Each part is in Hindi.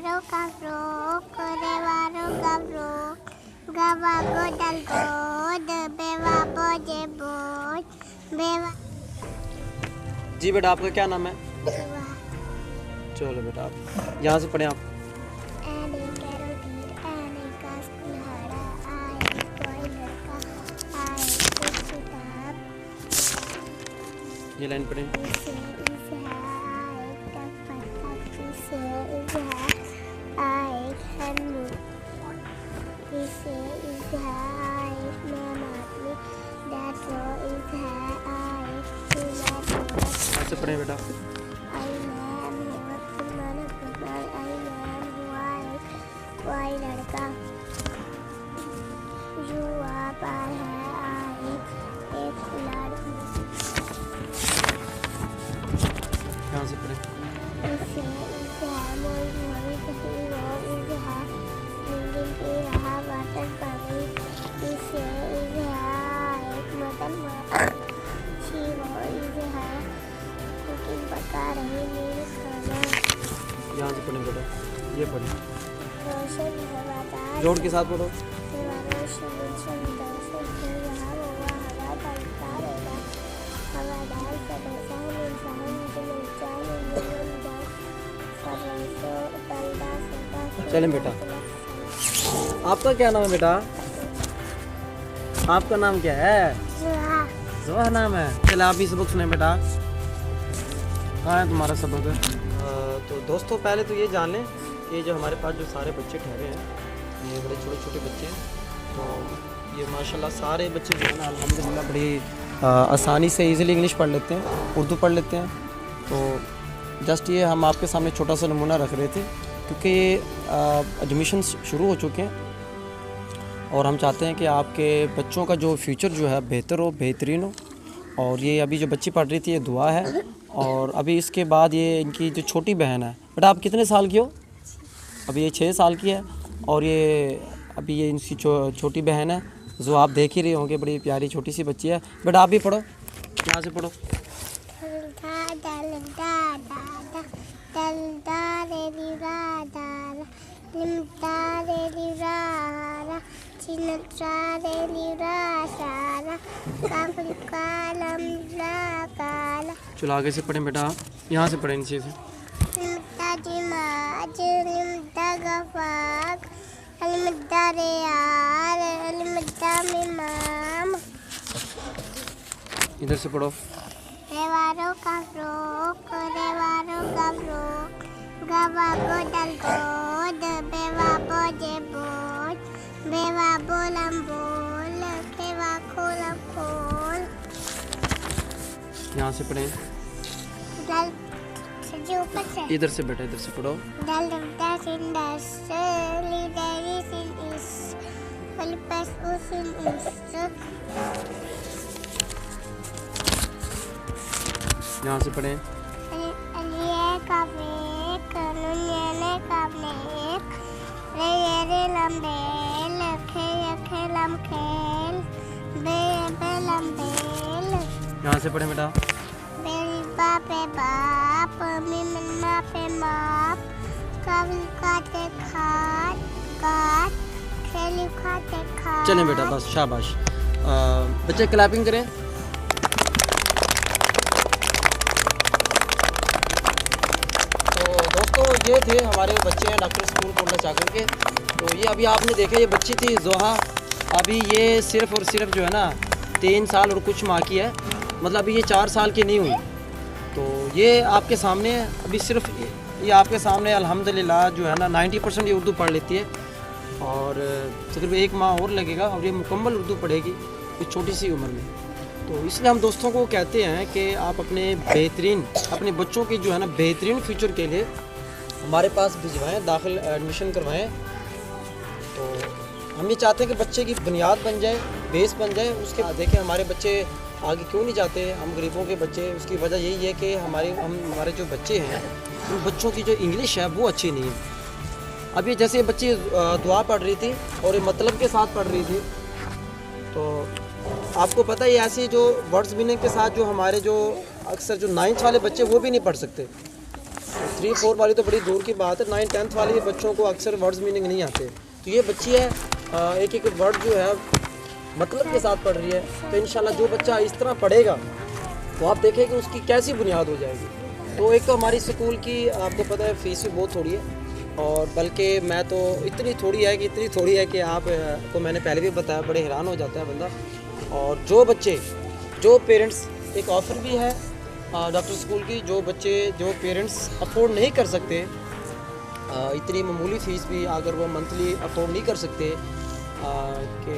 Revaro Kavrok, Revaro Kavrok, Gavago Dalgod, Bevabo Jebod, Beva. जी बेटा, आपका क्या नाम है? चलो बेटा, आप यहाँ से पढ़ें आप। ये लाइन पढ़ें। ऐसे पढ़ें बेटा। लड़का युवा पर है एक लड़की यहाँ से पढ़ें। यहाँ से पढ़ें बेटा, ये पढ़ें। जोड़ के साथ पढ़ो। चलें बेटा, आपका क्या नाम है बेटा? आपका नाम क्या है? ज़ुहा नाम है। चलो आप भी सबक सुने बेटा। कहाँ है तुम्हारा सबक? तो दोस्तों, पहले तो ये जान लें कि जो हमारे पास जो सारे बच्चे ठहरे हैं, ये बड़े छोटे छोटे बच्चे हैं। तो ये माशाल्लाह सारे बच्चे जो है ना, अल्हम्दुलिल्लाह बड़ी आसानी से इजीली इंग्लिश पढ़ लेते हैं, उर्दू पढ़ लेते हैं। तो जस्ट ये हम आपके सामने छोटा सा नमूना रख रहे थे, क्योंकि एडमिशन शुरू हो चुके हैं और हम चाहते हैं कि आपके बच्चों का जो फ्यूचर जो है बेहतर हो, बेहतरीन हो। और ये अभी जो बच्ची पढ़ रही थी, ये दुआ है। और अभी इसके बाद ये इनकी जो छोटी बहन है, बेटा आप कितने साल की हो? अभी ये 6 साल की है। और ये अभी ये इनकी छोटी बहन है, जो आप देख ही रहे होंगे, बड़ी प्यारी छोटी सी बच्ची है। बेटा आप भी पढ़ो, यहाँ से पढ़ो। चलो आगे से पढ़ें बेटा, यहाँ से पढ़ें नीचे से। इधर से पढ़ो। Revaro Kavrok, Revaro Kavrok, Gavago Dalgod, Bevabo Jebod, Bevabo Lambol, Bevako Lambol. यहाँ से पढ़ें। दल जो ऊपर से। इधर से बेटा, इधर से पढ़ो। दल दस इन दस, लीडरिस इन इस, फलपस उस इन इस. यहाँ से पढ़ें। यहाँ से पढ़ें बेटा। पे बाप, मिमना पे माप, कवल खाते खाट, काट, खेली खाते खाट. चलें बेटा, बस शाबाश। बच्चे क्लैपिंग करें। ये थे हमारे बच्चे हैं डॉक्टर स्कूल कोटला चाकर के। तो ये अभी आपने देखा, ये बच्ची थी ज़ुहा। अभी ये सिर्फ़ और सिर्फ जो है ना 3 साल और कुछ माह की है, मतलब अभी ये 4 साल की नहीं हुई। तो ये आपके सामने अभी सिर्फ ये आपके सामने अल्हम्दुलिल्लाह जो है ना 90% ये उर्दू पढ़ लेती है। और तकरीबन 1 माह और लगेगा और ये मुकम्मल उर्दू पढ़ेगी इस छोटी सी उम्र में। तो इसलिए हम दोस्तों को कहते हैं कि आप अपने बच्चों की जो है ना बेहतरीन फ्यूचर के लिए हमारे पास भिजवाएं, दाखिल एडमिशन करवाएं। तो हम ये चाहते हैं कि बच्चे की बुनियाद बन जाए, बेस बन जाए। उसके बाद देखें हमारे बच्चे आगे क्यों नहीं जाते, हम गरीबों के बच्चे। उसकी वजह यही है कि हमारे जो बच्चे हैं, उन बच्चों की जो इंग्लिश है वो अच्छी नहीं है। अभी जैसे ये बच्ची दुआ पढ़ रही थी और ये मतलब के साथ पढ़ रही थी, तो आपको पता है ऐसी जो वर्ड्स मीनिंग के साथ जो हमारे जो अक्सर जो 9th वाले बच्चे वो भी नहीं पढ़ सकते। 3-4 वाली तो बड़ी दूर की बात है, 9-10th वाले बच्चों को अक्सर वर्ड्स मीनिंग नहीं आते। तो ये बच्ची है एक एक वर्ड जो है मतलब के साथ पढ़ रही है। तो इंशाल्लाह जो बच्चा इस तरह पढ़ेगा तो आप देखें कि उसकी कैसी बुनियाद हो जाएगी। तो एक तो हमारी स्कूल की आपको पता है फ़ीस भी बहुत थोड़ी है, और बल्कि मैं तो इतनी थोड़ी है कि आप को मैंने पहले भी बताया, बड़े हैरान हो जाता है बंदा। और जो बच्चे जो पेरेंट्स, एक ऑफ़र भी है डॉक्टर स्कूल की, जो पेरेंट्स अफोर्ड नहीं कर सकते इतनी मामूली फ़ीस भी, अगर वो मंथली अफोर्ड नहीं कर सकते कि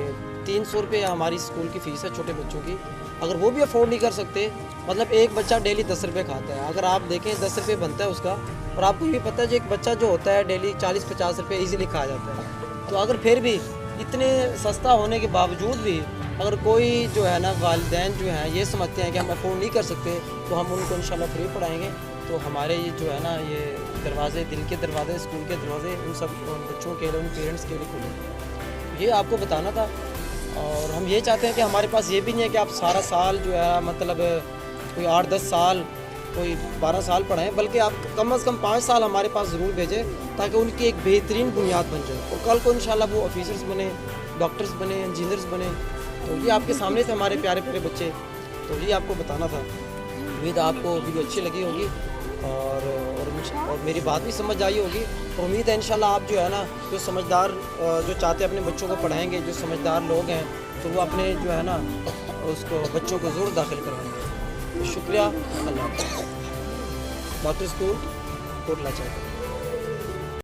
300 रुपये हमारी स्कूल की फ़ीस है छोटे बच्चों की, अगर वो भी अफोर्ड नहीं कर सकते, मतलब एक बच्चा डेली 10 रुपये खाता है, अगर आप देखें 10 रुपये बनता है उसका, और आपको ये पता है जो एक बच्चा जो होता है डेली 40-50 रुपये ईज़िली खा जाता है। तो अगर फिर भी इतने सस्ता होने के बावजूद भी अगर कोई जो है ना वालिदैन जो हैं ये समझते हैं कि हम अफोर्ड नहीं कर सकते, तो हम उनको इंशाल्लाह फ्री पढ़ाएंगे। तो हमारे ये जो है ना ये दरवाज़े, दिल के दरवाजे, स्कूल के दरवाजे उन सब बच्चों के लिए, उन पेरेंट्स के लिए खुले। ये आपको बताना था। और हम ये चाहते हैं कि हमारे पास ये भी नहीं है कि आप सारा साल जो है मतलब कोई 8-10 साल, कोई 12 साल पढ़ाएं, बल्कि आप कम से कम 5 साल हमारे पास ज़रूर भेजें ताकि उनकी एक बेहतरीन बुनियाद बन जाए और कल को इंशाल्लाह वो ऑफिसर्स बने, डॉक्टर्स बने, इंजीनियर्स बने। तो ये आपके सामने थे हमारे प्यारे प्यारे बच्चे, तो ये आपको बताना था। उम्मीद आपको वीडियो अच्छी लगी होगी और मेरी बात भी समझ आई होगी। और उम्मीद है इंशाल्लाह आप जो है ना जो समझदार जो चाहते हैं अपने बच्चों को पढ़ाएंगे, जो समझदार लोग हैं, तो वो अपने जो है ना उसको बच्चों को ज़रूर दाखिल करवाएंगे। तो शुक्रिया, अल्लाह हाफ़िज़। डॉक्टर स्कूल कोटला चाहते हैं।